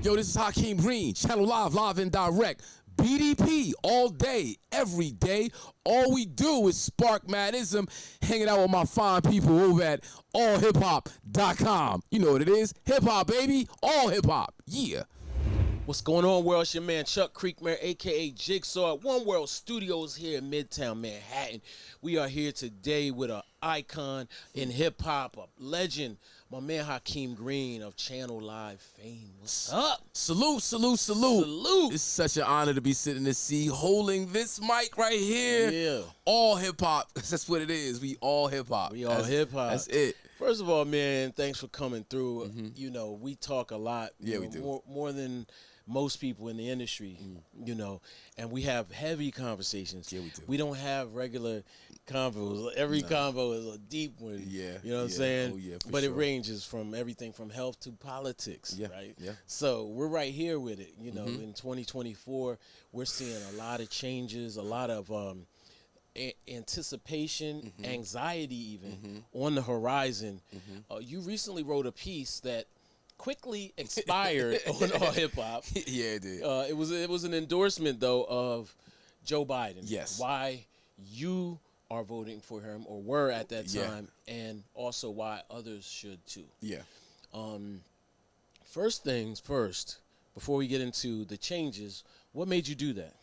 Yo, this is Hakim Green, Channel Live and Direct. BDP all day, every day. All we do is spark madism, hanging out with my fine people over at AllHipHop.com. You know what it is? Hip hop, baby. All hip hop. Yeah. What's going on, world? It's your man Chuck Creekmur, aka Jigsaw, at One World Studios here in Midtown Manhattan. We are here today with an icon in hip hop, a legend, my man Hakim Green of Channel Live fame. What's up? Salute, salute, salute. Salute. It's such an honor to be sitting in this seat holding this mic right here. Yeah. All hip hop. That's what it is. We all hip hop. We all hip hop. That's it. First of all, man, thanks for coming through. You know, we talk a lot. Yeah, we do. More than most people in the industry, you know, and we have heavy conversations. Yeah, we do. We don't have regular convos. Every convo is a deep one. Yeah. You know what I'm saying? Oh, yeah, for but sure. it ranges from everything from health to politics, Yeah, right? yeah. So we're right here with it. You know, in 2024, we're seeing a lot of changes, a lot of anticipation, anxiety even on the horizon. You recently wrote a piece that quickly expired on AllHipHop. Yeah, it did. It was an endorsement though of Joe Biden. Yes. Why you are voting for him or were at that time, and also why others should too. Yeah. First things first, before we get into the changes, what made you do that?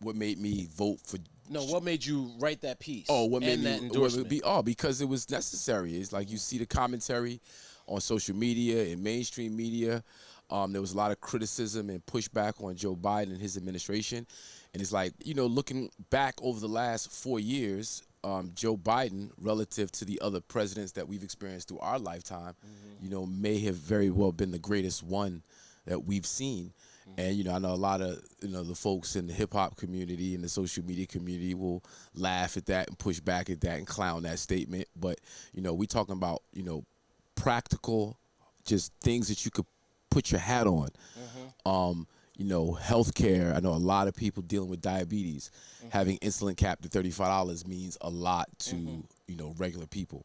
What made me vote for? No, what made you write that piece? Oh, what made and me that endorsement? because it was necessary. It's like you see the commentary on social media and mainstream media. There was a lot of criticism and pushback on Joe Biden and his administration. And it's like, you know, looking back over the last 4 years, Joe Biden, relative to the other presidents that we've experienced through our lifetime, you know, may have very well been the greatest one that we've seen. And, you know, I know a lot of, you know, the folks in the hip-hop community and the social media community will laugh at that and push back at that and clown that statement. But, you know, we talking about, you know, practical, just things that you could put your hat on. You know, healthcare. I know a lot of people dealing with diabetes. Having insulin capped at $35 means a lot to, you know, regular people.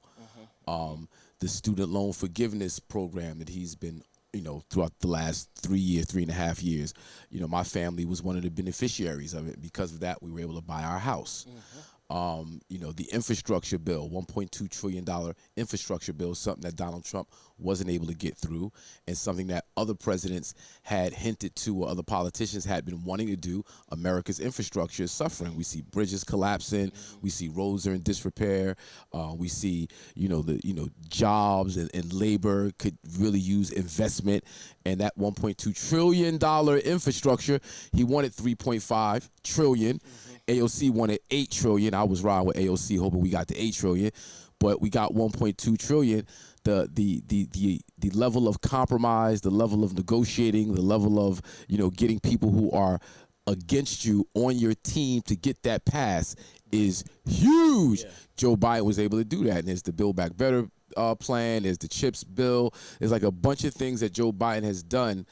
The student loan forgiveness program that he's been, you know, throughout the last 3.5 years, you know, my family was one of the beneficiaries of it. Because of that, we were able to buy our house. You know, the infrastructure bill, $1.2 trillion infrastructure bill, something that Donald Trump wasn't able to get through, and something that other presidents had hinted to or other politicians had been wanting to do. America's infrastructure is suffering. We see bridges collapsing. We see roads are in disrepair. We see, you know, jobs and labor could really use investment. And that $1.2 trillion infrastructure, he wanted $3.5 trillion. AOC wanted $8 trillion. I was riding with AOC, hoping we got to $8 trillion, but we got $1.2 trillion. The level of compromise, the level of negotiating, the level of, you know, getting people who are against you on your team to get that pass is huge. Joe Biden was able to do that, and there's the Build Back Better plan. There's the CHIPS bill. There's like a bunch of things that Joe Biden has done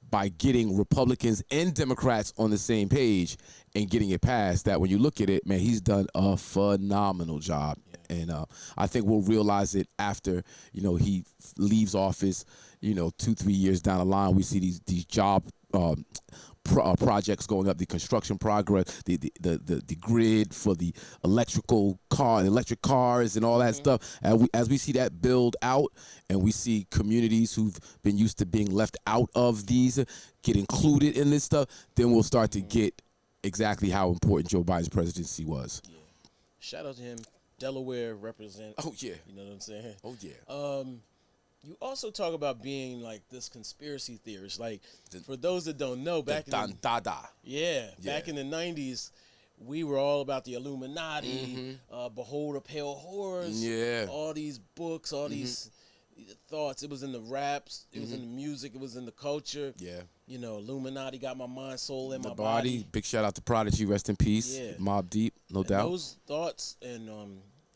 by getting Republicans and Democrats on the same page and getting it passed, that when you look at it, man, he's done a phenomenal job. And I think we'll realize it after, you know, he leaves office, you know, 2-3 years down the line. We see these job projects going up, the construction progress, the grid for the electric cars and all that stuff. And as we see that build out, and we see communities who've been used to being left out of these get included in this stuff, then we'll start to get exactly how important Joe Biden's presidency was. Yeah. Shout out to him. Delaware represent. Oh, yeah. You know what I'm saying? Oh, yeah. You also talk about being like this conspiracy theorist. Like, for those that don't know, back in the 90s, we were all about the Illuminati, Behold a Pale Horse, all these books, all these thoughts. It was in the raps, it was in the music, it was in the culture. Yeah. You know, Illuminati got my mind, soul, and my body. Big shout out to Prodigy, rest in peace. Yeah. Mobb Deep, no doubt. Those thoughts, and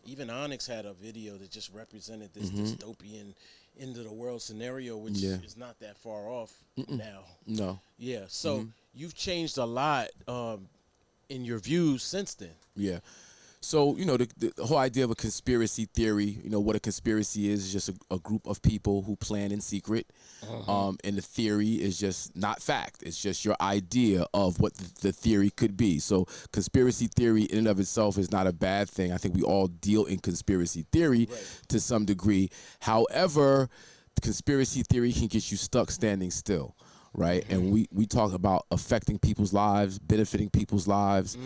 even Onyx had a video that just represented this dystopian end of the world scenario, which is not that far off now. No. Yeah. So you've changed a lot in your views since then. Yeah. So, the whole idea of a conspiracy theory, what a conspiracy is just a group of people who plan in secret. And the theory is just not fact. It's just your idea of what the theory could be. So conspiracy theory in and of itself is not a bad thing. I think we all deal in conspiracy theory to some degree. However, conspiracy theory can get you stuck standing still. Right, and we talk about affecting people's lives, benefiting people's lives,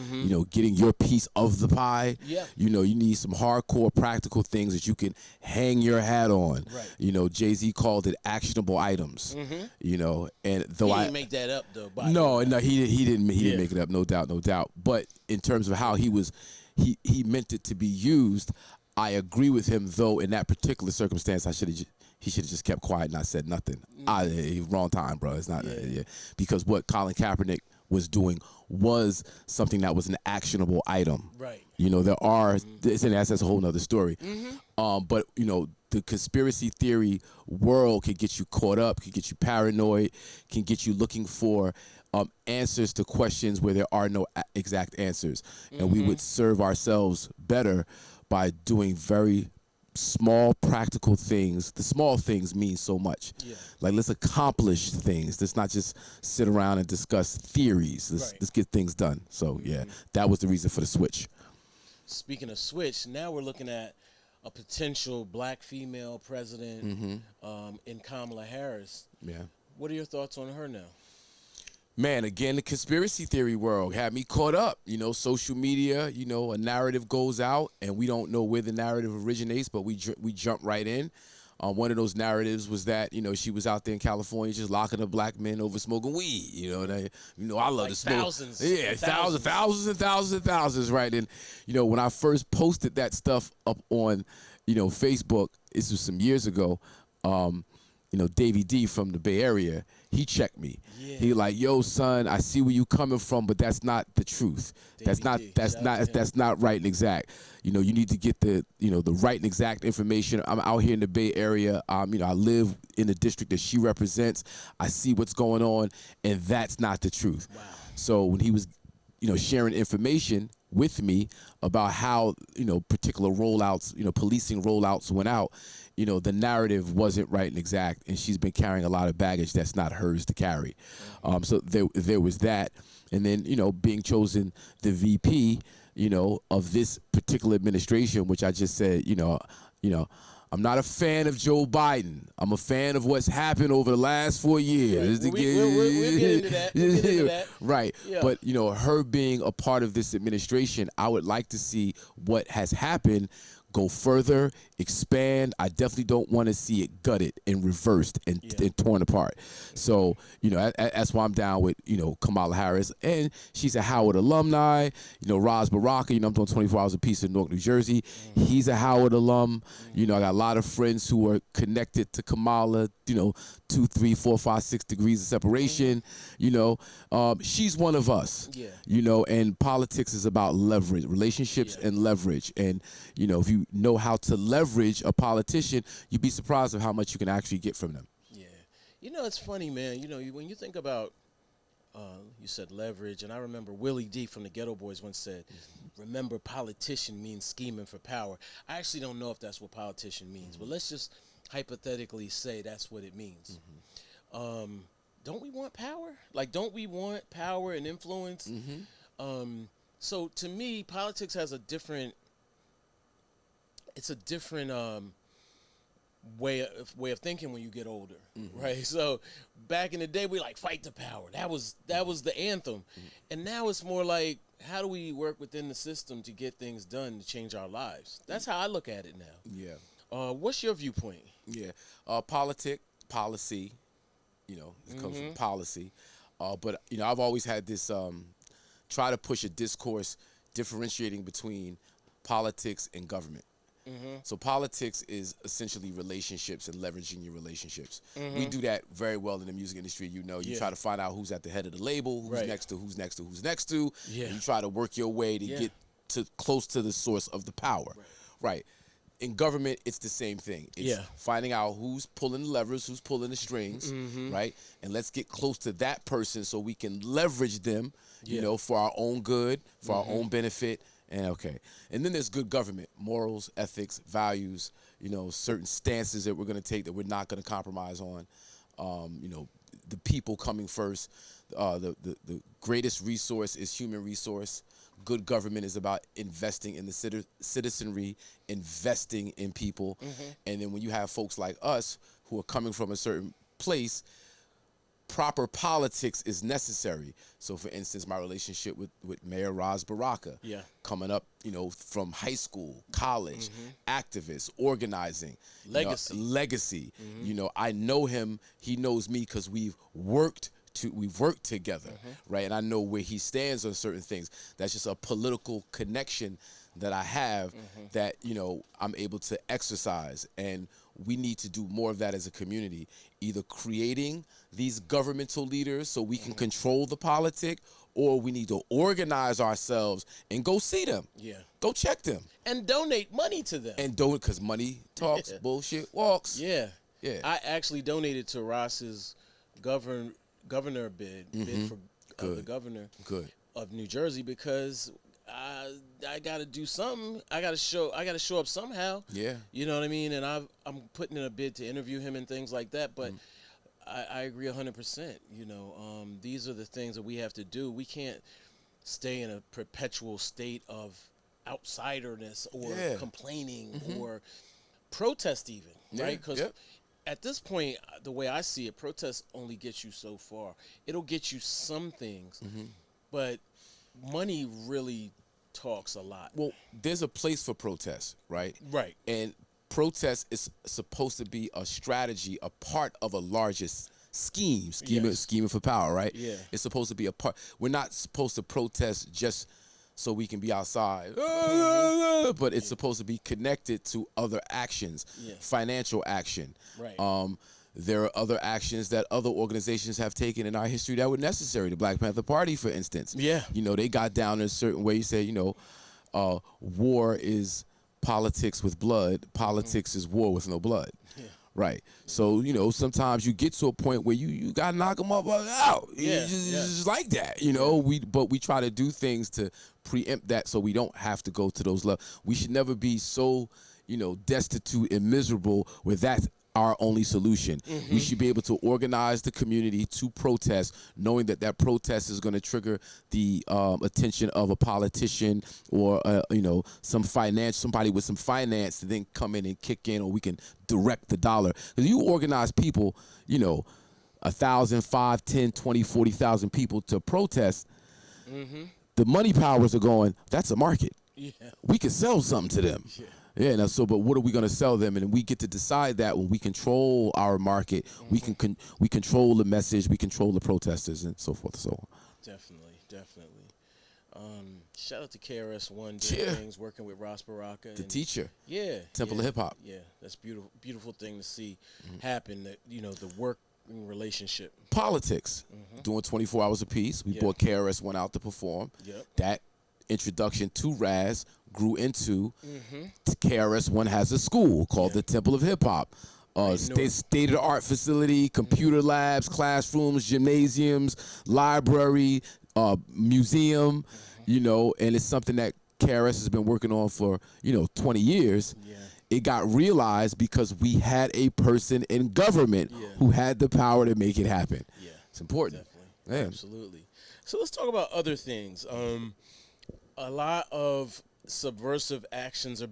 getting your piece of the pie. Yeah. You need some hardcore practical things that you can hang your hat on. Right. Jay-Z called it actionable items. And though He didn't make that up though. no, he didn't make it up, no doubt. But in terms of how he meant it to be used, I agree with him. Though in that particular circumstance, he should have just kept quiet and not said nothing. Wrong time, bro. It's not because what Colin Kaepernick was doing was something that was an actionable item. Right. There are, and that's a whole nother story. But the conspiracy theory world can get you caught up, can get you paranoid, can get you looking for answers to questions where there are no exact answers, and we would serve ourselves better by doing very small practical things. The small things mean so much. Like, let's accomplish things. Let's not just sit around and discuss theories. Let's get things done. So that was the reason for the switch. Speaking of switch, now we're looking at a potential black female president in Kamala Harris. What are your thoughts on her now? Man, again, the conspiracy theory world had me caught up. Social media, a narrative goes out and we don't know where the narrative originates, but we jump right in. One of those narratives was that, she was out there in California just locking up black men over smoking weed. I love like to smoke. Thousands. Yeah, thousands, right? And, when I first posted that stuff up on, Facebook, this was some years ago, Davey D from the Bay Area, he checked me. He like, yo, son, I see where you coming from, but that's not the truth. That's not right and exact. You need to get the right and exact information. I'm out here in the Bay Area. I live in the district that she represents. I see what's going on, and that's not the truth. Wow. So when he was, sharing information with me about how, particular rollouts, policing rollouts went out, the narrative wasn't right and exact, and she's been carrying a lot of baggage that's not hers to carry. So there was that. And then, being chosen the VP, of this particular administration, which I just said, I'm not a fan of Joe Biden. I'm a fan of what's happened over the last 4 years. We'll get into that. We'll get into that. Right. Yeah. But, her being a part of this administration, I would like to see what has happened go further, expand. I definitely don't want to see it gutted and reversed and torn apart. So, that's why I'm down with, Kamala Harris. And she's a Howard alumni. Raz Baraka, I'm doing 24 Hours of Peace in Newark, New Jersey. He's a Howard alum. I got a lot of friends who are connected to Kamala, 2, 3, 4, 5, 6 degrees of separation. She's one of us. And politics is about leverage, relationships and leverage. And, if you know how to leverage a politician, you'd be surprised of how much you can actually get from them. Yeah. It's funny, man. When you think about, you said leverage, and I remember Willie D from the Ghetto Boys once said, remember, politician means scheming for power. I actually don't know if that's what politician means, but let's just hypothetically say that's what it means. Don't we want power? Like, don't we want power and influence? So to me, politics has a different way of thinking when you get older, right? So back in the day, we like fight the power. That was the anthem, and now it's more like, how do we work within the system to get things done to change our lives? That's how I look at it now. What's your viewpoint? Policy. It comes from policy, but I've always had this try to push a discourse differentiating between politics and government. So politics is essentially relationships and leveraging your relationships. We do that very well in the music industry. You try to find out who's at the head of the label, who's next to, who's next to, who's next to. And you try to work your way to get to close to the source of the power. Right. In government, it's the same thing. It's finding out who's pulling the levers, who's pulling the strings, right? And let's get close to that person so we can leverage them, for our own good, for our own benefit, And okay. And then there's good government, morals, ethics, values, certain stances that we're going to take that we're not going to compromise on. The people coming first. The greatest resource is human resource. Good government is about investing in the citizenry, investing in people. And then when you have folks like us who are coming from a certain place, proper politics is necessary. So, for instance, my relationship with Mayor Ras Baraka, coming up, from high school, college, activists, organizing, legacy. I know him, he knows me because we've worked together, right? And I know where he stands on certain things. That's just a political connection that I have that, I'm able to exercise. And we need to do more of that as a community, either creating these governmental leaders so we can control the politic, or we need to organize ourselves and go see them. Yeah. Go check them. And donate money to them. And don't, because money talks, bullshit walks. Yeah. Yeah. I actually donated to Ross's governor bid for the governor of New Jersey because I got to do something. I got to show up somehow. Yeah. You know what I mean? And I'm putting in a bid to interview him and things like that. But I agree 100%. These are the things that we have to do. We can't stay in a perpetual state of outsiderness or complaining or protest even, right? Because at this point, the way I see it, protest only gets you so far. It'll get you some things, but money really talks a lot. Well, there's a place for protest, right? Right. And protest is supposed to be a strategy, a part of a larger scheme for power, right? Yeah. It's supposed to be a part. We're not supposed to protest just so we can be outside, but it's supposed to be connected to other actions, financial action. Right. There are other actions that other organizations have taken in our history that were necessary. The Black Panther Party, for instance. Yeah. They got down in a certain way. You say, war is politics with blood. Politics is war with no blood. Yeah. Right. So, sometimes you get to a point where you got to knock them up out. Yeah. Just like that, But we try to do things to preempt that so we don't have to go to those levels. We should never be so, destitute and miserable where that's our only solution. We should be able to organize the community to protest, knowing that protest is going to trigger the attention of a politician or somebody with some finance to then come in and kick in, or we can direct the dollar. Because you organize people, 1,000, 5, 10, 20, 40,000 people to protest. The money powers are going, that's a market. Yeah. We can sell something to them. Yeah. Yeah, but what are we going to sell them? And we get to decide that when we control our market, we control the message, we control the protesters, and so forth and so on. Definitely. Shout out to KRS-One doing things, working with Ras Baraka. The teacher. Yeah. Temple of Hip-Hop. Yeah, that's beautiful thing to see happen, that, the work relationship. Politics. Doing 24 hours apiece. We brought KRS-One out to perform. Yep. That introduction to Raz grew into KRS-One has a school called the Temple of Hip-Hop. State-of-the-art facility, computer labs, classrooms, gymnasiums, library, museum, and it's something that KRS has been working on for, 20 years. Yeah. It got realized because we had a person in government who had the power to make it happen. Yeah. It's important. Definitely. Yeah. Absolutely. So let's talk about other things. A lot of subversive actions are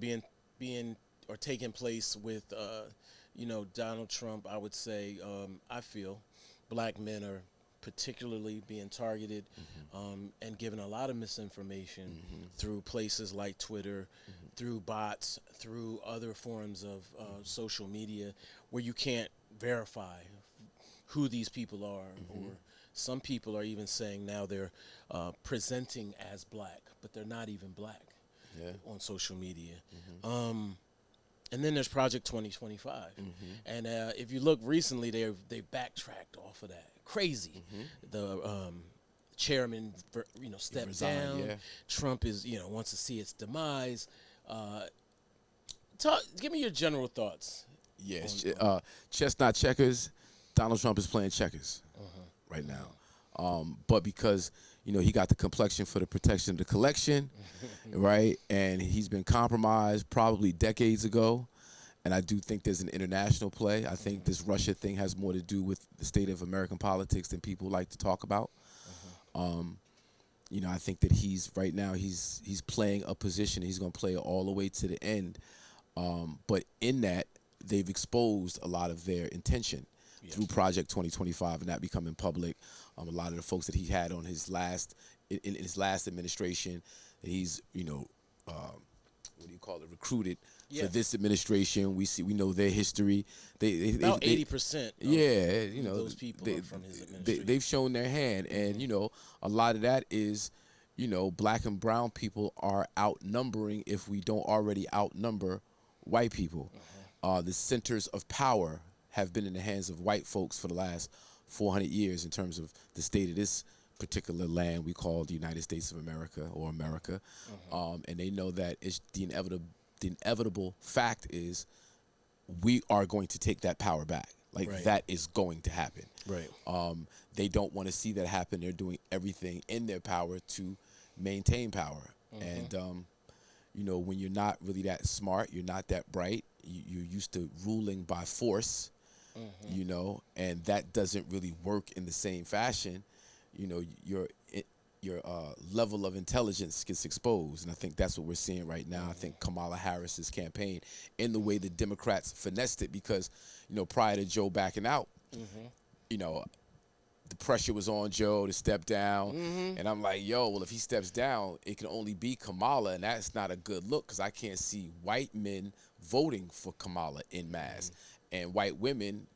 taking place with Donald Trump. I would say I feel black men are particularly being targeted and given a lot of misinformation through places like Twitter, through bots, through other forms of social media where you can't verify who these people are, or some people are even saying now they're presenting as black, but they're not even black on social media. And then there's Project 2025. And if you look recently, they backtracked off of that. Crazy. The chairman, stepped down. Yeah. Trump wants to see its demise. Give me your general thoughts. Yes, chess not checkers. Donald Trump is playing checkers right now. But because he got the complexion for the protection of the collection, right? And he's been compromised probably decades ago. And I do think there's an international play. I think this Russia thing has more to do with the state of American politics than people like to talk about. I think that he's playing a position. He's going to play it all the way to the end. But in that, they've exposed a lot of their intention through Project 2025 and that becoming public. A lot of the folks that he had on his last in his last administration, that he's recruited for this administration. We know their history. About 80%. Those people are from his administration. They've shown their hand, and a lot of that is black and brown people are outnumbering, if we don't already outnumber, white people. The centers of power have been in the hands of white folks for the last 400 years in terms of the state of this particular land we call the United States of America or America. And they know that it's the inevitable fact is we are going to take that power back. That is going to happen. Right. They don't want to see that happen. They're doing everything in their power to maintain power. And when you're not really that smart, you're not that bright, you're used to ruling by force, and that doesn't really work in the same fashion. Your level of intelligence gets exposed, and I think that's what we're seeing right now. I think Kamala Harris's campaign, in the way the Democrats finessed it, because prior to Joe backing out, the pressure was on Joe to step down, and I'm like, if he steps down, it can only be Kamala, and that's not a good look, because I can't see white men voting for Kamala en masse, and white women,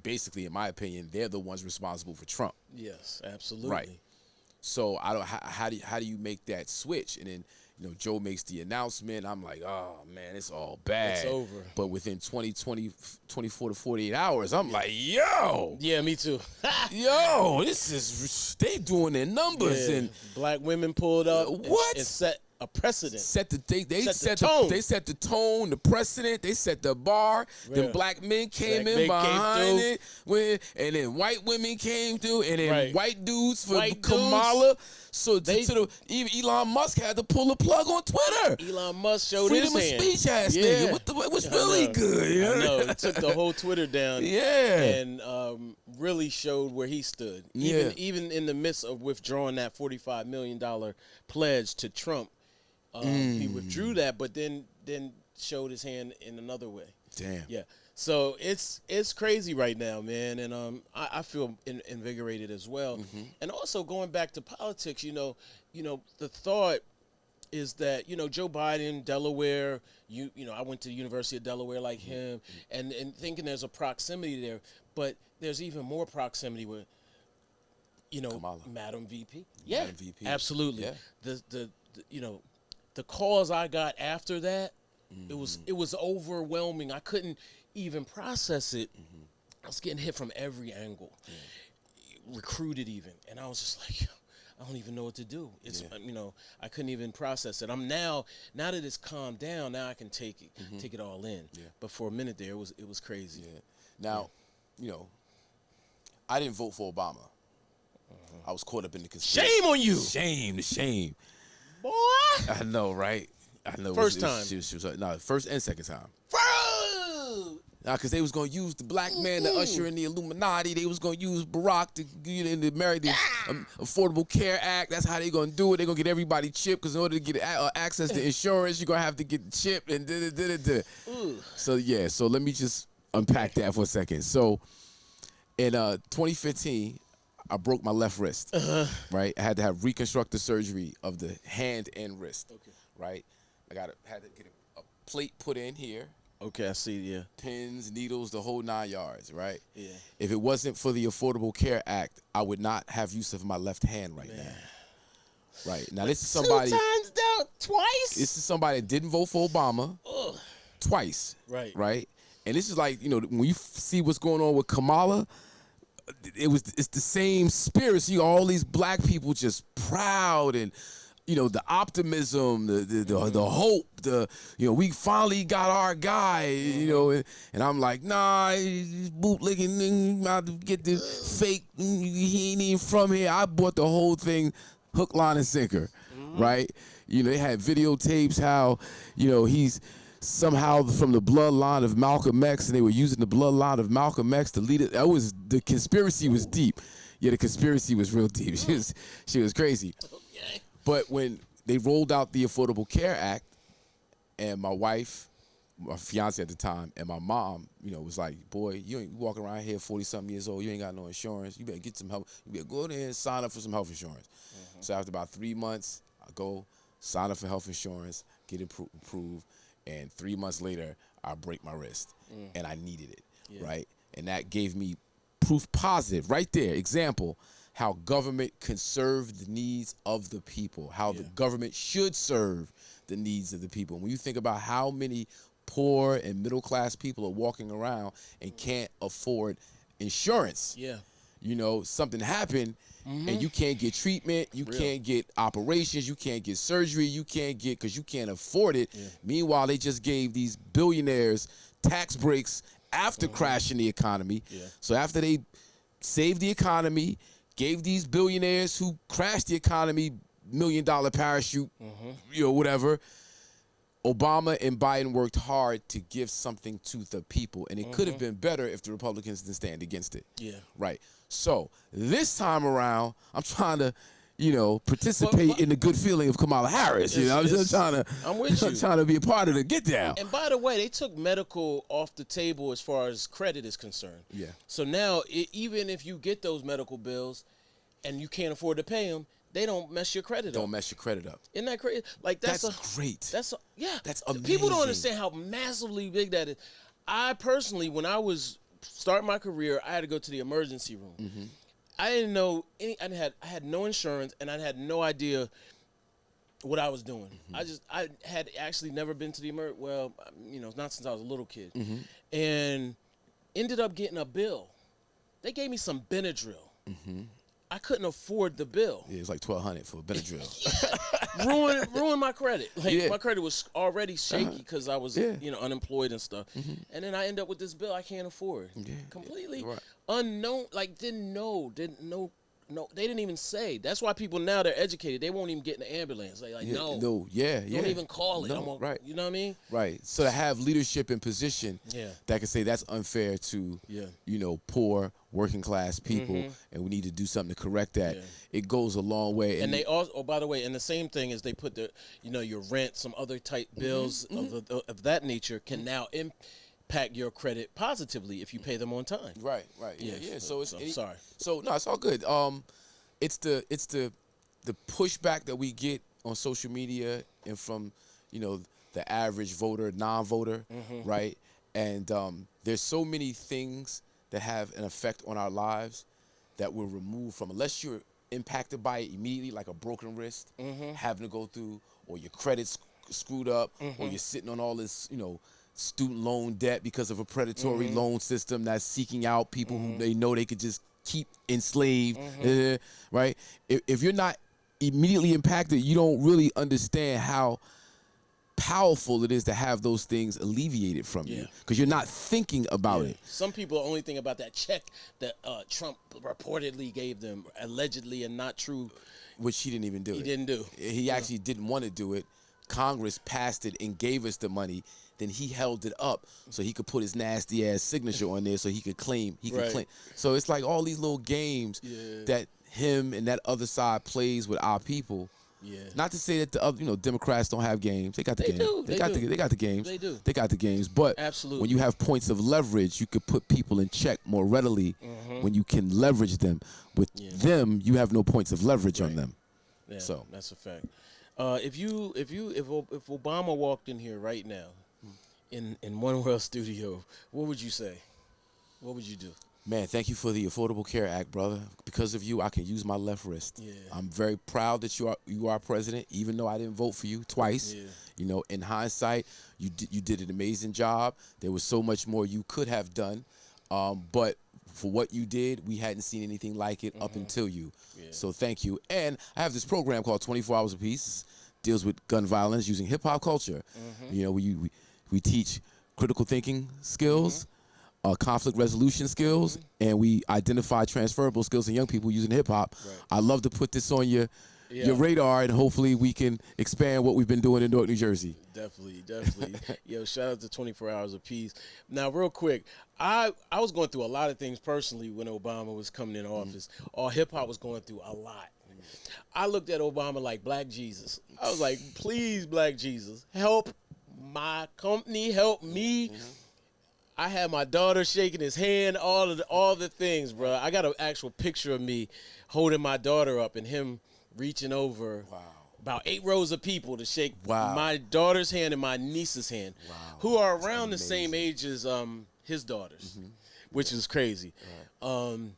basically, in my opinion, they're the ones responsible for Trump. Yes, absolutely. Right. So how do you make that switch? And then Joe makes the announcement. I'm like, oh man, it's all bad. It's over. But within 24 to 48 hours, I'm like, yo. Yeah, me too. Yo, this is they doing their numbers, and black women pulled up. What? And set a precedent. They set the tone. They set the tone, the precedent. They set the bar. Yeah. Then black men came in behind it, and then white women came through, and then white dudes for Kamala. So even Elon Musk had to pull the plug on Twitter. Elon Musk showed Freedom his hand. of speech ass nigga. What's really good? I know. He took the whole Twitter down. And really showed where he stood. Even in the midst of withdrawing that $45 million pledge to Trump. He withdrew that, but then showed his hand in another way. Damn. Yeah. So it's crazy right now, man, and I feel invigorated as well. And also going back to politics, the thought is that Joe Biden, Delaware, I went to the University of Delaware like him, and thinking there's a proximity there, but there's even more proximity with Kamala. Madam VP. Madam VP. Absolutely. Yeah. The calls I got after that, it was overwhelming. I couldn't even process it. I was getting hit from every angle, recruited even, and I was just like, I don't even know what to do. It's I couldn't even process it. I'm now that it's calmed down, now I can take it all in. Yeah. But for a minute there, it was crazy. Yeah. Now, I didn't vote for Obama. I was caught up in the conspiracy. Shame on you. Shame. Boy. I know, right? I know. First time. She was no, first and second time. Bro. Because they was going to use the black man to usher in the Illuminati. They was going to use Barack to marry the Affordable Care Act. That's how they going to do it. They're going to get everybody chipped, because in order to get access to insurance, you're going to have to get chipped and da-da-da-da-da. So let me just unpack that for a second. So in 2015, I broke my left wrist, right? I had to have reconstructive surgery of the hand and wrist, right? I had to get a plate put in here. Okay, I see, yeah. Pins, needles, the whole 9 yards, right? Yeah. If it wasn't for the Affordable Care Act, I would not have use of my left hand right now. Right. Now, this is somebody... 2 times down, twice? This is somebody that didn't vote for Obama twice. Right. Right? And this is like, when you see what's going on with Kamala, it's the same spirit. See all these black people just proud and the optimism, the hope, we finally got our guy, and I'm like, nah, he's bootlegging, about to get the fake, he ain't even from here. I bought the whole thing, hook, line, and sinker, right? They had videotapes how, he's somehow from the bloodline of Malcolm X, and they were using the bloodline of Malcolm X to lead it. The conspiracy was deep. Yeah, the conspiracy was real deep. She was crazy. Okay. But when they rolled out the Affordable Care Act, and my wife, my fiance at the time, and my mom, was like, boy, you ain't walking around here 40-something years old, you ain't got no insurance, you better get some help, you better go there and sign up for some health insurance. So after about 3 months, I go sign up for health insurance, get it approved, and 3 months later, I break my wrist, and I needed it, right? And that gave me proof positive, right there, example, how government can serve the needs of the people, how the government should serve the needs of the people. When you think about how many poor and middle-class people are walking around and can't afford insurance, something happened and you can't get treatment, you can't get operations, you can't get surgery, you can't get, because you can't afford it. Meanwhile, they just gave these billionaires tax breaks after crashing the economy. So after they saved the economy, gave these billionaires who crashed the economy $1 million parachute, whatever. Obama and Biden worked hard to give something to the people, and it could have been better if the Republicans didn't stand against it. Right. So this time around, I'm trying to, participate in the good feeling of Kamala Harris. I'm just trying to be a part of the get down. And by the way, they took medical off the table as far as credit is concerned. So now, even if you get those medical bills and you can't afford to pay them, they don't mess your credit up. Don't mess your credit up. Isn't that crazy? Like that's great. That's amazing. People don't understand how massively big that is. I personally, when I was starting my career, I had to go to the emergency room. I didn't know any. I had no insurance, and I had no idea what I was doing. I had actually never been to the not since I was a little kid, and ended up getting a bill. They gave me some Benadryl. I couldn't afford the bill. Yeah, it's like $1,200 for Benadryl. Ruined my credit. My credit was already shaky because I was unemployed and stuff. And then I end up with this bill I can't afford. Completely unknown. Like didn't know. No, they didn't even say. That's why people now, they're educated. They won't even get in the ambulance. Don't even call it. Right. You know what I mean? Right. So to have leadership in position that can say that's unfair to poor working class people, and we need to do something to correct that. It goes a long way. And they also, by the way, and the same thing is they put your rent, some other type bills of that nature can now impact your credit positively if you pay them on time. Right. Yeah. So sorry. So no, it's all good. It's the pushback that we get on social media and from the average voter, non-voter, right? And there's so many things that have an effect on our lives that we're removed from, unless you're impacted by it immediately, like a broken wrist, having to go through, or your credit's screwed up, or you're sitting on all this, student loan debt because of a predatory loan system that's seeking out people who they know they could just keep enslaved, right? If you're not immediately impacted, you don't really understand how powerful it is to have those things alleviated from you, because you're not thinking about it. Some people only think about that check that Trump reportedly gave them, allegedly and not true. Which he didn't even do. He didn't do. He actually didn't want to do it. Congress passed it and gave us the money. Then he held it up so he could put his nasty ass signature on there so he could claim. Claim. So it's like all these little games that him and that other side plays with our people. Not to say that the other, Democrats don't have games. They got the games. They got the games. They do. They got the games. But absolutely, when you have points of leverage, you could put people in check more readily when you can leverage them. With them, you have no points of leverage on them. Yeah, so that's a fact. If Obama walked in here right now, in One World Studio, what would you say? What would you do? Man, thank you for the Affordable Care Act, brother. Because of you, I can use my left wrist. I'm very proud that you are president, even though I didn't vote for you twice. In hindsight, you did an amazing job. There was so much more you could have done. But for what you did. We hadn't seen anything like it up until you. Yeah. So thank you. And I have this program called 24 Hours Apiece. Deals with gun violence using hip hop culture. You know, we teach critical thinking skills, conflict resolution skills, and we identify transferable skills in young people using hip hop. Right. I love to put this on your radar, and hopefully we can expand what we've been doing in Newark, New Jersey. Definitely. Yo, shout out to 24 Hours Apiece. Now, real quick, I was going through a lot of things personally when Obama was coming in office. AllHipHop was going through a lot. I looked at Obama like Black Jesus. I was like, please, Black Jesus, help my company, help me. I had my daughter shaking his hand, all the things, bro. I got an actual picture of me holding my daughter up and him reaching over about 8 rows of people to shake my daughter's hand and my niece's hand, who are around the same age as his daughters, which is crazy. And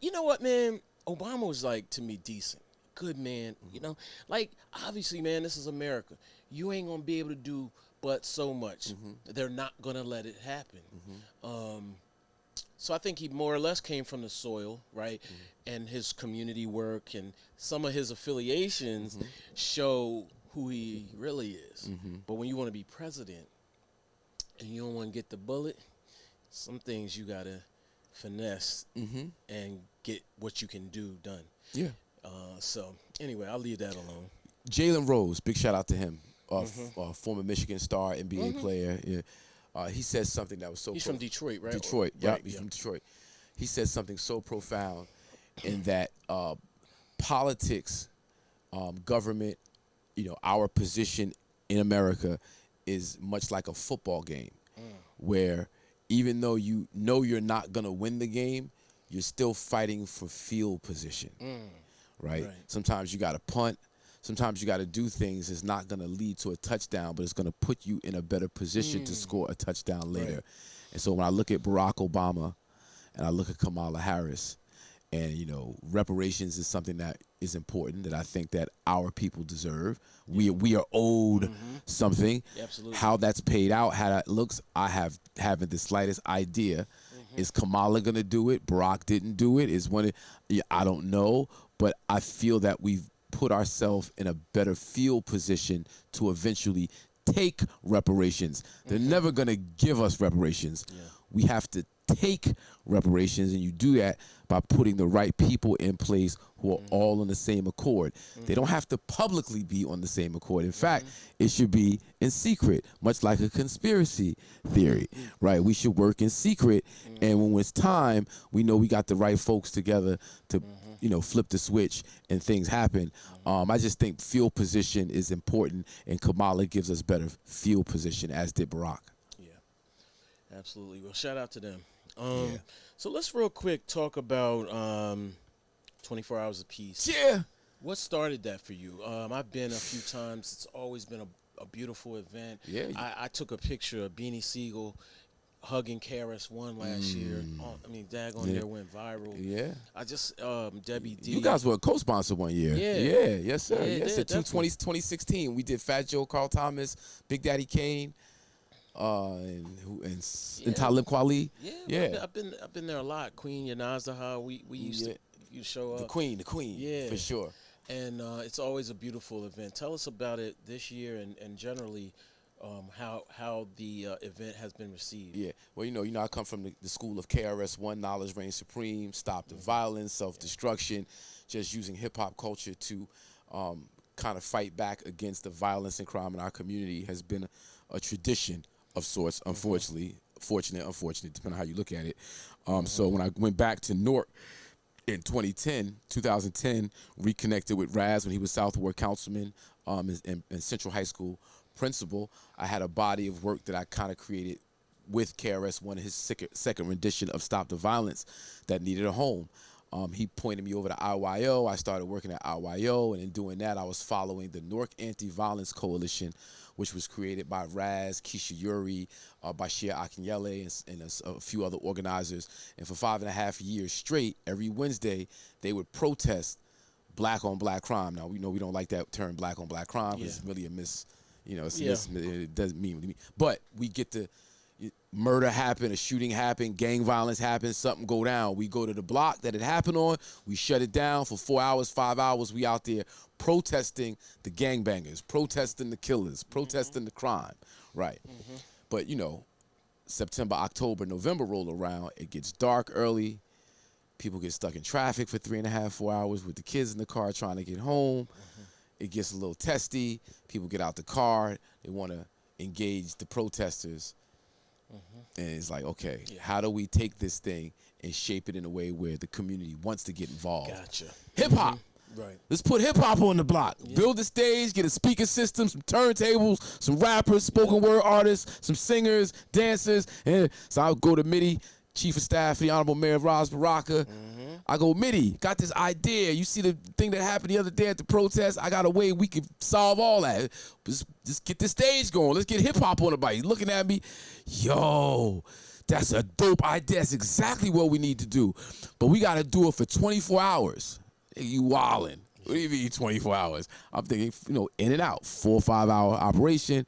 you know what, man? Obama was like, to me, decent, good man. You know, like, obviously, man, this is America. You ain't gonna be able to do but so much. They're not gonna let it happen. So I think he more or less came from the soil, right? And his community work and some of his affiliations show who he really is. But when you want to be president and you don't want to get the bullet, some things you gotta finesse and get what you can do done. Yeah. So anyway, I'll leave that alone. Jalen Rose, big shout out to him. Former Michigan star, NBA player. Yeah. He says something that was so. He's from Detroit, right? Detroit, yeah, he's from Detroit. He said something so profound in that politics, government, you know, our position in America is much like a football game, where even though you know you're not gonna win the game, you're still fighting for field position, right? Sometimes you got to punt. Sometimes you got to do things that's not going to lead to a touchdown, but it's going to put you in a better position to score a touchdown later. And so when I look at Barack Obama and I look at Kamala Harris, and, you know, reparations is something that is important that I think that our people deserve. We are owed something. Absolutely. How that's paid out, how that looks, I haven't the slightest idea. Is Kamala going to do it? Barack didn't do it. I don't know, but I feel that we've put ourselves in a better field position to eventually take reparations. They're never going to give us reparations. We have to take reparations, and you do that by putting the right people in place who are all on the same accord. They don't have to publicly be on the same accord. In fact, it should be in secret, much like a conspiracy theory, right? We should work in secret, and when it's time, we know we got the right folks together to you know, flip the switch and things happen. I just think field position is important, and Kamala gives us better field position, as did Barack. Yeah, absolutely. Well, shout out to them. So let's real quick talk about 24 Hours Apiece. Yeah. What started that for you? I've been a few times. It's always been a beautiful event. Yeah. I took a picture of Beanie Siegel hugging KRS-One last year. I mean, daggone there went viral. Yeah. I just, Debbie D. You guys were a co-sponsor one year. Yeah. Yes, sir. Yeah, yes, sir. 2016. We did Fat Joe, Carl Thomas, Big Daddy Kane, and Talib Kweli. Yeah. I've been there a lot. Queen Yanazaha. We used to show up. The Queen. Yeah. For sure. And it's always a beautiful event. Tell us about it this year and generally how the event has been received. Yeah, well, you know, I come from the school of KRS-One, knowledge reigns supreme, stop the violence, self-destruction, just using hip-hop culture to kind of fight back against the violence and crime in our community has been a tradition of sorts, unfortunately, unfortunate, depending on how you look at it. So when I went back to Newark in 2010, reconnected with Raz when he was South Ward councilman and Central High School principal. I had a body of work that I kind of created with KRS-One, his second rendition of Stop the Violence, that needed a home. He pointed me over to IYO. I started working at IYO, and in doing that, I was following the Newark Anti-Violence Coalition, which was created by Raz, Keisha Yuri, Bashir Akinyele, and a few other organizers. And for 5.5 years straight, every Wednesday, they would protest black on black crime. Now, we know we don't like that term, black on black crime, because it's really a it doesn't mean what it means. But we get to murder happened, a shooting happened, gang violence happened, something go down. We go to the block that it happened on, we shut it down for 4 hours, 5 hours. We out there protesting the gangbangers, protesting the killers, protesting the crime, right? But, you know, September, October, November roll around, it gets dark early. People get stuck in traffic for 3.5, 4 hours with the kids in the car trying to get home. It gets a little testy. People get out the car. They want to engage the protesters. And it's like, okay, how do we take this thing and shape it in a way where the community wants to get involved? Gotcha. Hip-hop. Right. Let's put hip-hop on the block. Build the stage, get a speaker system, some turntables, some rappers, spoken word artists, some singers, dancers. And so I'll go to Mitty, Chief of Staff for the Honorable Mayor Roz Baraka. I go, Mitty, got this idea. You see the thing that happened the other day at the protest? I got a way we could solve all that. Just get the stage going. Let's get hip-hop on the bike. He's looking at me, yo, that's a dope idea. That's exactly what we need to do. But we got to do it for 24 hours. Hey, you wildin'. What do you mean 24 hours? I'm thinking, you know, in and out, 4 or 5 hour operation.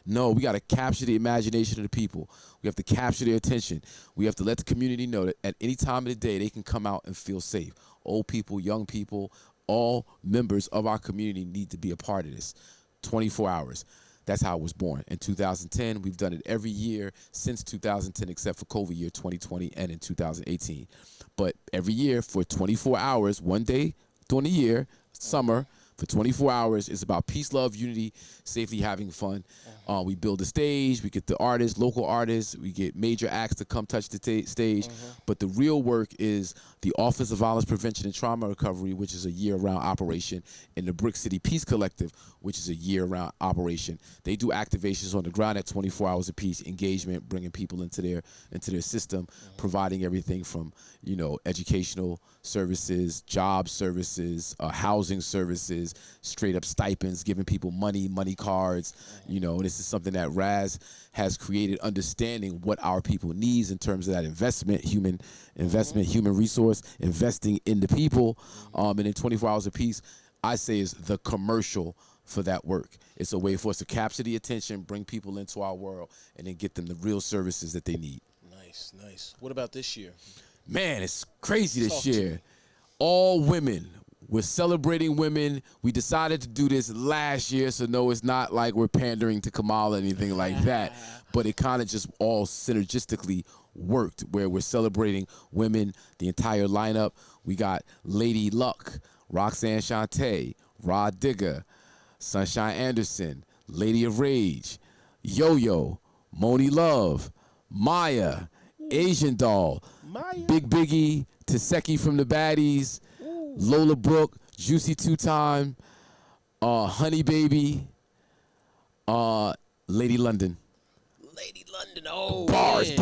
No, we got to capture the imagination of the people. We have to capture their attention. We have to let the community know that at any time of the day, they can come out and feel safe. Old people, young people, all members of our community need to be a part of this. 24 hours. That's how it was born. In 2010, we've done it every year since 2010, except for COVID year 2020 and in 2018. But every year for 24 hours, one day during the year, summer, for 24 hours, it's about peace, love, unity, safely having fun. We build a stage, we get the artists, local artists, we get major acts to come touch the stage. But the real work is the Office of Violence Prevention and Trauma Recovery, which is a year-round operation, and the Brick City Peace Collective, which is a year-round operation. They do activations on the ground at 24 hours apiece, engagement, bringing people into their system, providing everything from, you know, educational services, job services, housing services, straight up stipends, giving people money cards. You know, this is something that Raz has created, understanding what our people needs in terms of that investment, human resource, investing in the people. And in 24 hours apiece, I say is the commercial for that work. It's a way for us to capture the attention, bring people into our world, and then get them the real services that they need. Nice, nice. What about this year? Man, it's crazy this year. All women. We're celebrating women. We decided to do this last year, so no, it's not like we're pandering to Kamala or anything like that. But it kind of just all synergistically worked, where we're celebrating women, the entire lineup. We got Lady Luck, Roxanne Shante, Rod Digger, Sunshine Anderson, Lady of Rage, Yo-Yo, Moni Love, Maya, Asian Doll, Big Biggie, Taseki from the Baddies, Lola Brooke, Juicy Two-Time, Honey Baby, Lady London. Lady London, oh, bars.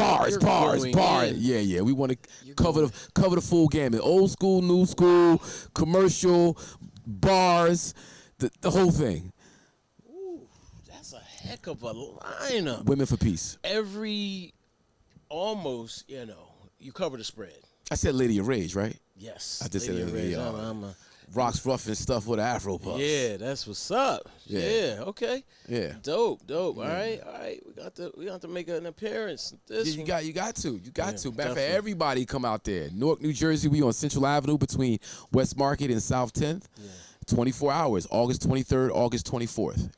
Man. Yeah. We want to cover the full gamut. Old school, new school, commercial, bars, the whole thing. Ooh, that's a heck of a lineup. Women for Peace. Almost, you know, you cover the spread. I said Lady of Rage, right? Yes. I just said Lady of Lady. Rage. Rocks rough and stuff with Afro puffs. Yeah, that's what's up. Yeah. Okay. Yeah. Dope. All right. We got to make an appearance. You got to. Matter of fact, definitely. everybody come out there. Newark, New Jersey, we on Central Avenue between West Market and South 10th. Yeah. 24 hours, August 23rd, August 24th.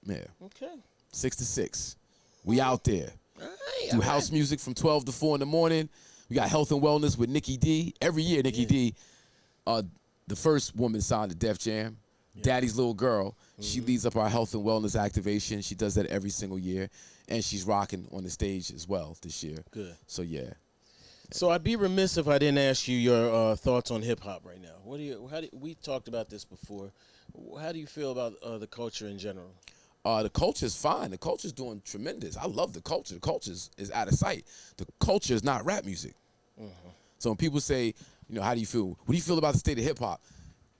Yeah. Okay. 6 to 6. We out there. All right. Do house music from 12 to 4 in the morning. We got health and wellness with Nikki D. Every year, Nikki D, the first woman signed to Def Jam, Daddy's little girl. She leads up our health and wellness activation. She does that every single year, and she's rocking on the stage as well this year. Good. So yeah. So I'd be remiss if I didn't ask you your thoughts on hip hop right now. We talked about this before. How do you feel about the culture in general? The culture's fine. The culture's doing tremendous. I love the culture. The culture is out of sight. The culture is not rap music. So when people say, you know, how do you feel? What do you feel about the state of hip hop?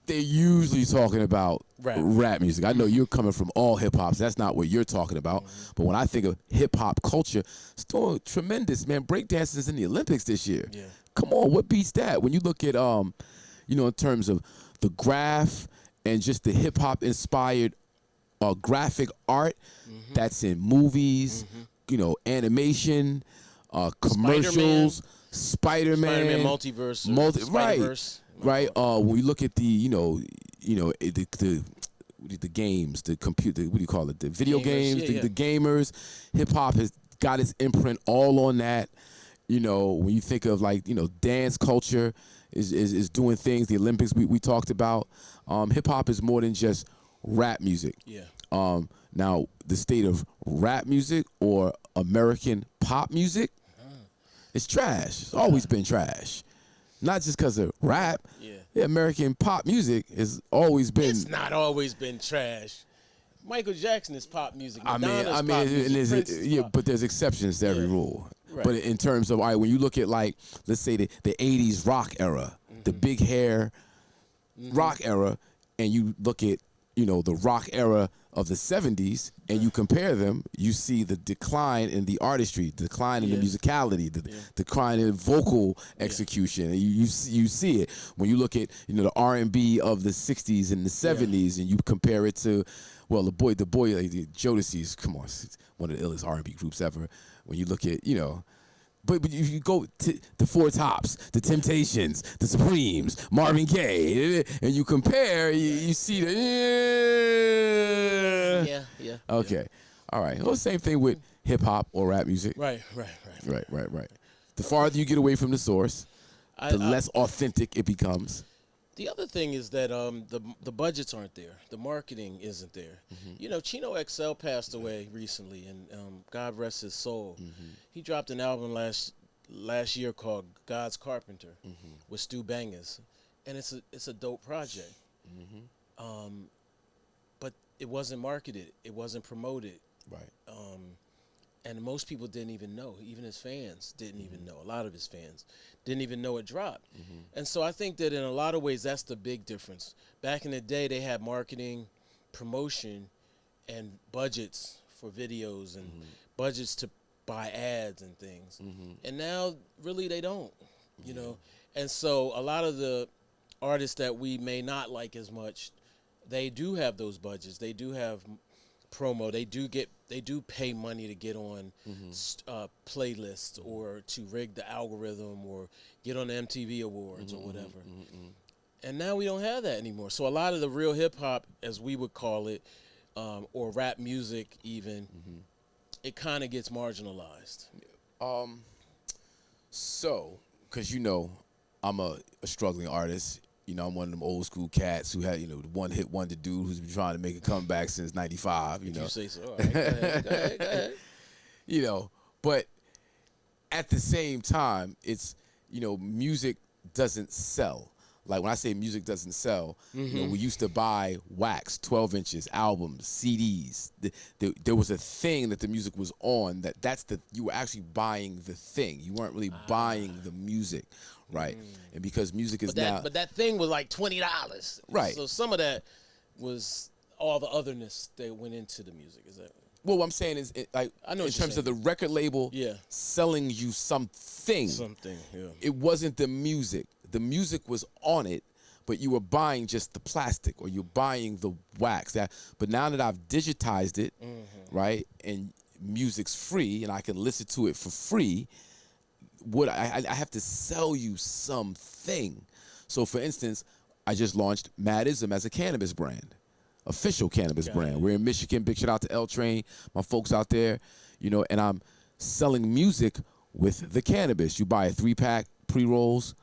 They're usually talking about rap music. I know you're coming from all hip hop, so that's not what you're talking about. But when I think of hip hop culture, it's doing tremendous, man. Breakdancing is in the Olympics this year. Yeah. Come on, what beats that? When you look at, you know, in terms of the graph and just the hip hop inspired graphic art that's in movies, animation, commercials, Spider-Man, multiverse, right, Spider-Verse. right. When we look at the the games, the computer, what do you call it? The video games, the gamers. Hip hop has got its imprint all on that. When you think of dance culture is doing things. The Olympics we talked about. Hip hop is more than just rap music. Yeah. Now the state of rap music or American pop music, it's trash. It's always been trash. Not just because of rap. Yeah. American pop music has always been. It's not always been trash. Michael Jackson is pop music. Pop music, but there's exceptions to every rule. Right. But in terms of when you look at let's say the 80s rock era, the big hair rock era, and you look at the rock era of the 70s, and you compare them, you see the decline in the artistry, the decline in the musicality, the decline in vocal execution. You see it when you look at the R&B of the 60s and the 70s, and you compare it to the Jodeci's. Come on, it's one of the illest R&B groups ever. When you look at But if you go to the Four Tops, the Temptations, the Supremes, Marvin Gaye, and you compare, you see the yeah. Okay, all right. Well, same thing with hip hop or rap music. Right. The farther you get away from the source, the less authentic it becomes. The other thing is that the budgets aren't there. The marketing isn't there. Chino XL passed away recently, and God rest his soul. He dropped an album last year called God's Carpenter with Stu Bangers, and it's a dope project. But it wasn't marketed. It wasn't promoted. Right. And most people didn't even know. Even his fans didn't even know. A lot of his fans didn't even know it dropped. And so I think that in a lot of ways, that's the big difference. Back in the day, they had marketing, promotion, and budgets for videos and budgets to buy ads and things. And now, really, they don't, And so a lot of the artists that we may not like as much, they do have those budgets. They do have promo. They do pay money to get on playlists or to rig the algorithm or get on the MTV Awards or whatever. And now we don't have that anymore. So a lot of the real hip hop, as we would call it, or rap music even, it kind of gets marginalized. So, because I'm a struggling artist. I'm one of them old school cats who had, the one-hit wonder dude who's been trying to make a comeback since '95. You say so. All right, go ahead. But at the same time, it's, music doesn't sell. Like when I say music doesn't sell, we used to buy wax, 12 inches, albums, CDs. There was a thing that the music was on. You were actually buying the thing. You weren't really buying the music. Right, and because music is but that thing was like $20. Right. So some of that was all the otherness that went into the music. Is that? Well, what I'm saying is, I know in terms of the record label, selling you something. It wasn't the music. The music was on it, but you were buying just the plastic or you're buying the wax. But now that I've digitized it, right, and music's free and I can listen to it for free. I have to sell you something. So, for instance, I just launched Madism as a cannabis brand, official cannabis brand. We're in Michigan. Big shout out to L Train, my folks out there, and I'm selling music with the cannabis. You buy a 3-pack pre-rolls,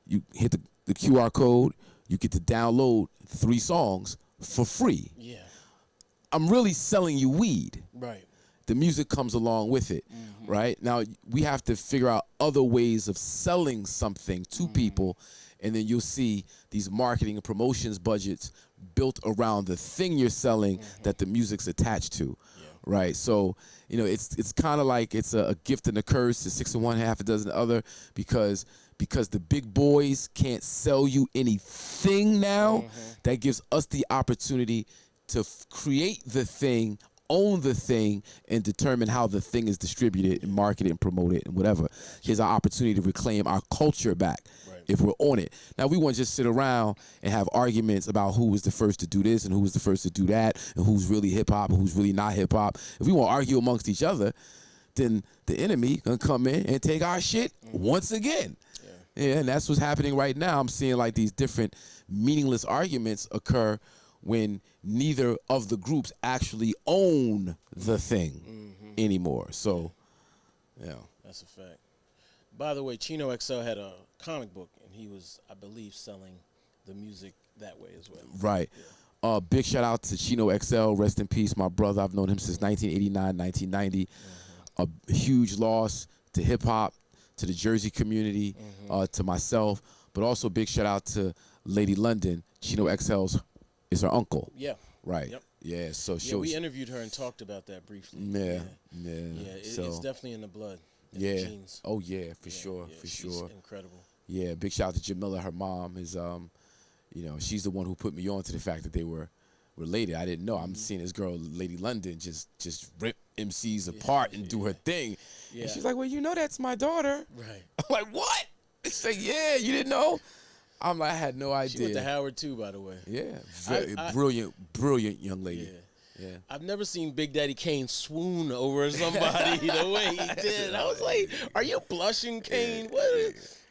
you hit the QR code, you get to download 3 songs for free. Yeah. I'm really selling you weed. Right. The music comes along with it, right? Now, we have to figure out other ways of selling something to people, and then you'll see these marketing and promotions budgets built around the thing you're selling that the music's attached to, right? So, it's kind of like it's a gift and a curse, a 6 of one, half a dozen the other, because the big boys can't sell you anything now. That gives us the opportunity to create the thing, own the thing, and determine how the thing is distributed and marketed and promoted and whatever. Here's our opportunity to reclaim our culture back if we're on it. Now, we want to just sit around and have arguments about who was the first to do this and who was the first to do that and who's really hip-hop and who's really not hip-hop. If we want to argue amongst each other, then the enemy gonna come in and take our shit once again. Yeah, and that's what's happening right now. I'm seeing like these different meaningless arguments occur when neither of the groups actually own the thing anymore. So, yeah. That's a fact. By the way, Chino XL had a comic book, and he was, I believe, selling the music that way as well. Right. Big shout out to Chino XL. Rest in peace, my brother. I've known him since 1989, 1990. A huge loss to hip hop, to the Jersey community, to myself, but also big shout out to Lady London. Chino XL's is her uncle. Yeah. Right. Yep. Yeah. So Yeah, we interviewed her and talked about that briefly. Yeah. It's definitely in the blood. In Yeah. the genes. Oh yeah, for sure, Yeah, for she's sure. incredible. Yeah. Big shout out to Jamila. Her mom is, she's the one who put me on to the fact that they were related. I didn't know. I'm seeing this girl, Lady London, just rip MCs apart and do her thing. Yeah. And she's like, well, you know that's my daughter. Right. I'm like, what? It's like, yeah, you didn't know? I'm like, I had no idea. She went to Howard too, by the way. Yeah. I Brilliant young lady. Yeah. I've never seen Big Daddy Kane swoon over somebody the way he did. I was like, are you blushing, Kane?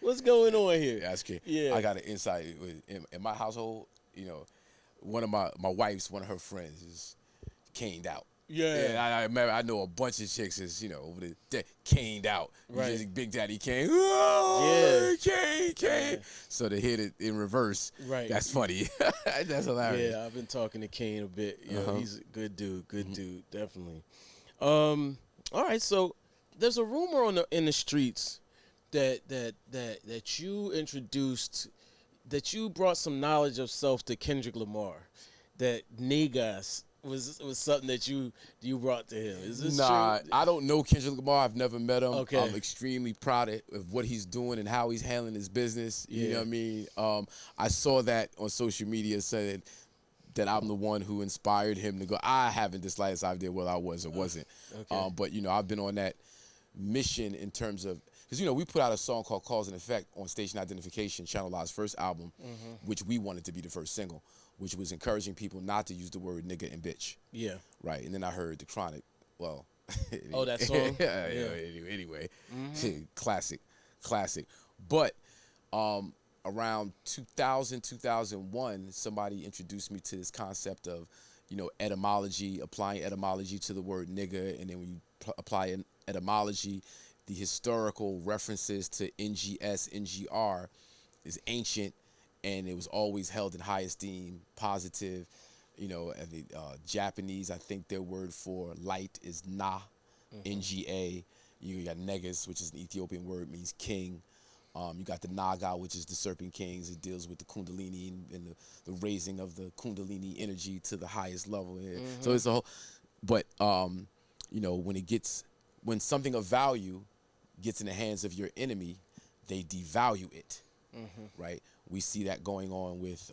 What's going on here? That's good. Yeah. I got an insight. In my household, one of my wife's, one of her friends is caned out. Yeah. And I remember, I know a bunch of chicks is, over the caned out. Right. Just Big Daddy Kane. Oh, Yeah. Kane. Yeah. So to hit it in reverse, Right. that's funny. That's hilarious. Yeah, I've been talking to Kane a bit. He's a good dude. Good dude, definitely. All right, so there's a rumor in the streets that you introduced, that you brought some knowledge of self to Kendrick Lamar, that niggas was something that you brought to him. Is this Nah, true? I don't know Kendrick Lamar. I've never met him. Okay. I'm extremely proud of what he's doing and how he's handling his business. You know what I mean? I saw that on social media saying that I'm the one who inspired him to go. I haven't the slightest idea whether I was or wasn't. Okay. But, I've been on that mission in terms of, because, we put out a song called Cause and Effect on Station Identification, Channel I's first album, which we wanted to be the first single, which was encouraging people not to use the word nigga and bitch. Yeah. Right. And then I heard The Chronic. Well. Oh, that song? Yeah. Anyway. Classic. But around 2000, 2001, somebody introduced me to this concept of, etymology, applying etymology to the word nigga. And then when you apply an etymology, the historical references to NGS, NGR is ancient, and it was always held in high esteem, positive. And the Japanese, I think their word for light is na, NGA. You got negus, which is an Ethiopian word, means king. You got the Naga, which is the Serpent Kings. It deals with the Kundalini and the raising of the Kundalini energy to the highest level. So it's a whole, but when something of value gets in the hands of your enemy, they devalue it, right? We see that going on with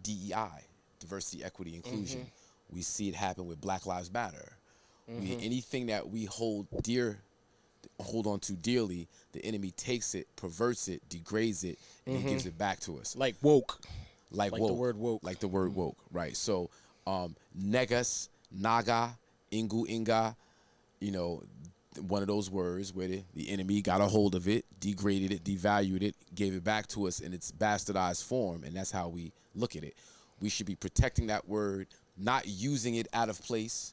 DEI, diversity, equity, inclusion. We see it happen with Black Lives Matter. Anything that we hold on to dearly, the enemy takes it, perverts it, degrades it, and then gives it back to us. Like woke. Like Like woke. the word woke. Like the word woke, right. So negas, naga, ingu, inga, one of those words where the enemy got a hold of it, degraded it, devalued it, gave it back to us in its bastardized form, and that's how we look at it. We should be protecting that word, not using it out of place,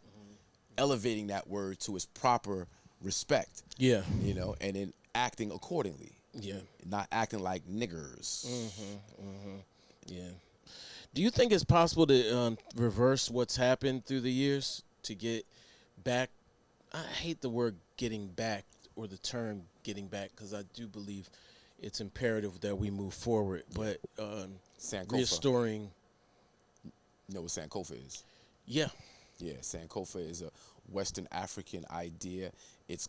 elevating that word to its proper respect. Yeah. And then acting accordingly. Yeah. Not acting like niggers. Yeah. Do you think it's possible to reverse what's happened through the years to get back? I hate the word getting back or the term getting back, because I do believe it's imperative that we move forward. But Sankofa. restoring. You know what Sankofa is? Yeah. Yeah, Sankofa is a Western African idea. It's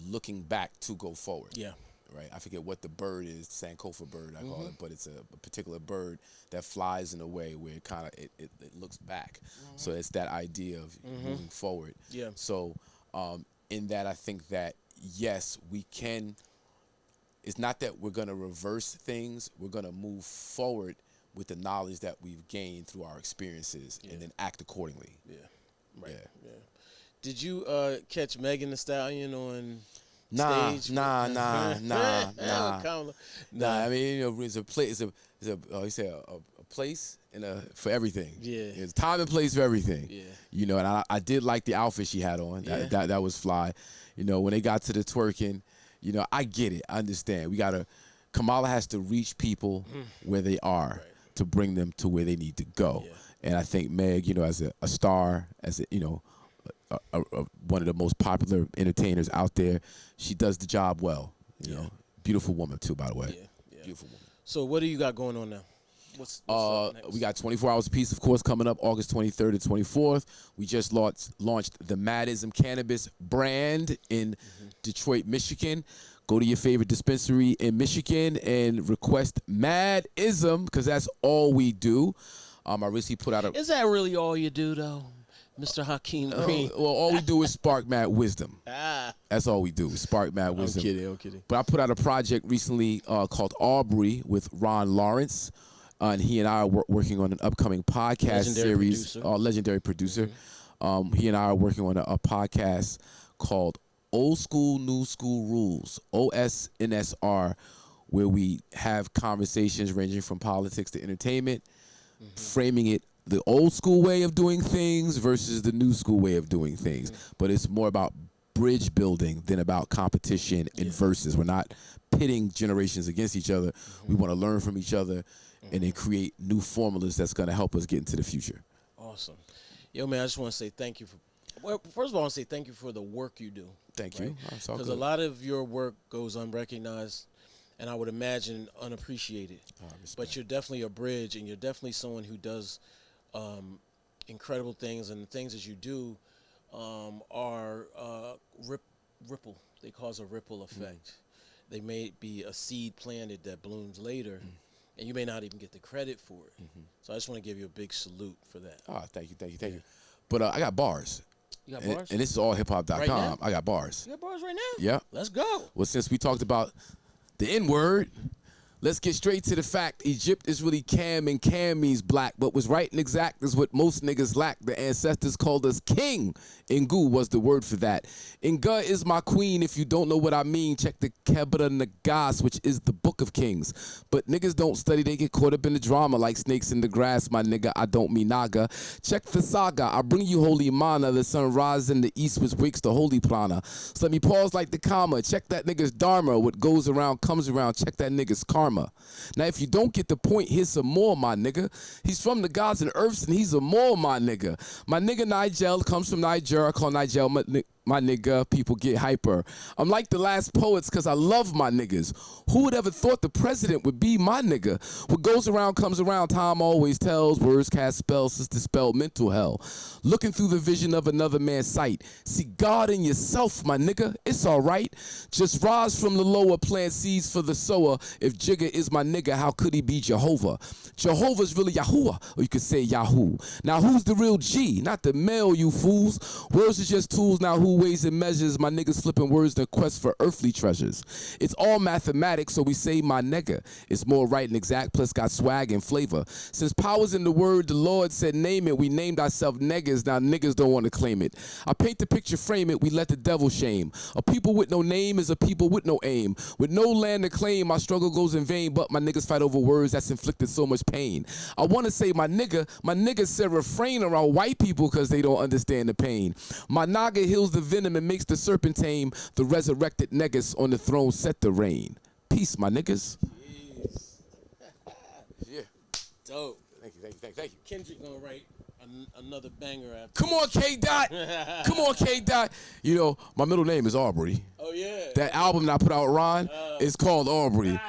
looking back to go forward. Yeah. Right. I forget what the bird is, Sankofa bird I call it, but it's a particular bird that flies in a way where it kind of it looks back. So it's that idea of moving forward. Yeah. So in that, I think that yes, we can. It's not that we're gonna reverse things. We're gonna move forward with the knowledge that we've gained through our experiences, and then act accordingly. Yeah. Right. Yeah. Did you catch Megan Thee Stallion on stage? Nah. Kamala. I mean, you know, it's a place. You say a place and for everything. Yeah. It's time and place for everything. Yeah. You know, and I did like the outfit she had on. That was fly. You know, when they got to the twerking, you know, I get it. I understand. Kamala has to reach people where they are to bring them to where they need to go. Yeah. And I think Meg, you know, as a star, as a, you know, one of the most popular entertainers out there, she does the job well. You know, beautiful woman too, by the way. Yeah. Beautiful woman. So what do you got going on now? What's up next? We got 24 Hours of Peace, of course, coming up August 23rd and 24th. We just launched the Madism Cannabis brand in Detroit, Michigan. Go to your favorite dispensary in Michigan and request Madism, because that's all we do. I recently put out a... Is that really all you do, though, Mr. Hakim Green? Well, all we do is spark mad wisdom. Ah. That's all we do, spark mad wisdom. I'm kidding. But I put out a project recently called Aubrey with Ron Lawrence. And he and I are working on an upcoming podcast series. Legendary producer. He and I are working on a podcast called Old School, New School Rules, OSNSR, where we have conversations ranging from politics to entertainment, framing it the old school way of doing things versus the new school way of doing things. But it's more about bridge building than about competition and versus. We're not pitting generations against each other. We want to learn from each other and then create new formulas that's going to help us get into the future. Awesome. Yo, man, I just want to say thank you for... Well, first of all, I want to say thank you for the work you do. Thank you. Because a lot of your work goes unrecognized, and I would imagine unappreciated. But you're definitely a bridge, and you're definitely someone who does incredible things, and the things that you do are ripple. They cause a ripple effect. They may be a seed planted that blooms later, and you may not even get the credit for it. So I just want to give you a big salute for that. Oh, thank you. But I got bars. You got bars? And this is allhiphop.com. Right I got bars. You got bars right now? Yeah. Let's go. Well, since we talked about the N-word, let's get straight to the fact. Egypt is really Cam, and Cam means black. But what's right and exact is what most niggas lack. The ancestors called us king. Ngu was the word for that. Nga is my queen. If you don't know what I mean, check the Kebra Nagas, which is the book of kings. But niggas don't study. They get caught up in the drama like snakes in the grass, my nigga. I don't mean naga. Check the saga. I bring you holy mana. The sun rises in the east, which wakes the holy prana. So let me pause like the comma. Check that nigga's dharma. What goes around comes around. Check that nigga's karma. Now, if you don't get the point, here's some more, my nigga. He's from the gods and earths, and he's a more, my nigga. My nigga Nigel comes from Nigeria. I call Nigel my nigga. People get hyper. I'm like the last poets because I love my niggas. Who would ever thought the president would be my nigga? What goes around comes around. Time always tells. Words cast spells to dispel mental hell. Looking through the vision of another man's sight. See God in yourself, my nigga. It's all right. Just rise from the lower, plant seeds for the sower. If Jigga is my nigga, how could he be Jehovah? Jehovah's really Yahuwah, or you could say Yahoo. Now who's the real G? Not the male, you fools. Words is just tools. Now who weighs and measures? My niggas flipping words in quest for earthly treasures. It's all mathematics, so we say my nigga. It's more right and exact, plus got swag and flavor. Since power's in the word, the Lord said name it. We named ourselves niggas. Now niggas don't want to claim it. I paint the picture, frame it. We let the devil shame. A people with no name is a people with no aim. With no land to claim, my struggle goes in vain. But my niggas fight over words that's inflicted so much pain. I want to say my nigga said refrain around white people because they don't understand the pain. My naga heals the venom and makes the serpent tame. The resurrected niggas on the throne set the reign. Peace, my niggas. Jeez. Yeah. Dope. Thank you. Kendrick gonna write another banger after. Come on, K-Dot. Come on, K-Dot. You know, my middle name is Aubrey. Oh, yeah. That album that I put out, Ron, is called Aubrey.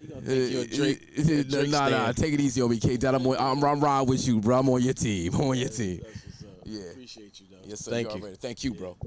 You gonna think you're a Drake Nah, stan. take it easy on me, K-Dot. I'm riding with you, bro. I'm on your team. I'm on your team. That's what's up. Yeah. Appreciate you, though. Yes, sir. Thank you. Already. Thank you, bro.